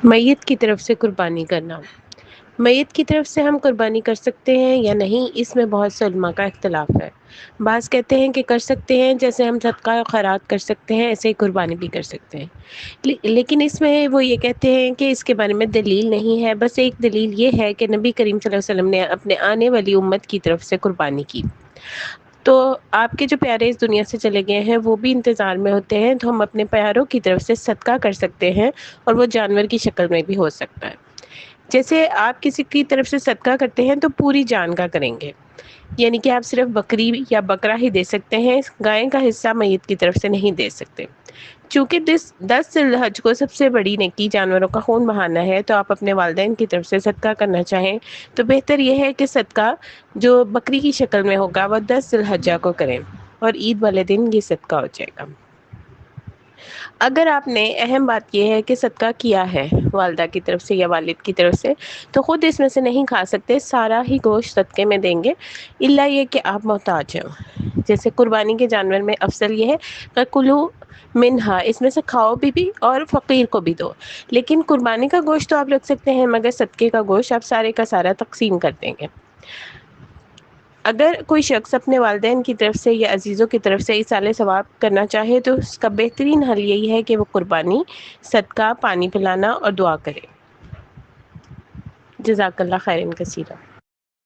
میت کی طرف سے قربانی کرنا، میت کی طرف سے ہم قربانی کر سکتے ہیں یا نہیں، اس میں بہت سے علماء کا اختلاف ہے۔ بعض کہتے ہیں کہ کر سکتے ہیں، جیسے ہم صدقہ و خیرات کر سکتے ہیں ایسے ہی قربانی بھی کر سکتے ہیں۔ لیکن اس میں وہ یہ کہتے ہیں کہ اس کے بارے میں دلیل نہیں ہے، بس ایک دلیل یہ ہے کہ نبی کریم صلی اللہ علیہ وسلم نے اپنے آنے والی امت کی طرف سے قربانی کی، تو آپ کے جو پیارے اس دنیا سے چلے گئے ہیں وہ بھی انتظار میں ہوتے ہیں، تو ہم اپنے پیاروں کی طرف سے صدقہ کر سکتے ہیں، اور وہ جانور کی شکل میں بھی ہو سکتا ہے۔ جیسے آپ کسی کی طرف سے صدقہ کرتے ہیں تو پوری جان کا کریں گے، یعنی کہ آپ صرف بکری یا بکرا ہی دے سکتے ہیں، گائے کا حصہ میت کی طرف سے نہیں دے سکتے۔ چونکہ 10 ذی الحج کو سب سے بڑی نیکی جانوروں کا خون بہانا ہے، تو آپ اپنے والدین کی طرف سے صدقہ کرنا چاہیں تو بہتر یہ ہے کہ صدقہ جو بکری کی شکل میں ہوگا وہ 10 ذی الحجہ کو کریں، اور عید والے دن یہ صدقہ ہو جائے گا۔ اگر آپ نے اہم بات یہ ہے کہ صدقہ کیا ہے والدہ کی طرف سے یا والد کی طرف سے، تو خود اس میں سے نہیں کھا سکتے، سارا ہی گوشت صدقے میں دیں گے، الا یہ کہ آپ محتاج ہیں۔ جیسے قربانی کے جانور میں افضل یہ ہے کہ کلو منہا، اس میں سے کھاؤ بھی اور فقیر کو بھی دو، لیکن قربانی کا گوشت تو آپ رکھ سکتے ہیں، مگر صدقے کا گوشت آپ سارے کا سارا تقسیم کر دیں گے۔ اگر کوئی شخص اپنے والدین کی طرف سے یا عزیزوں کی طرف سے ایصال ثواب کرنا چاہے تو اس کا بہترین حل یہی ہے کہ وہ قربانی، صدقہ، پانی پلانا اور دعا کرے۔ جزاک اللہ خیرا کثیرا۔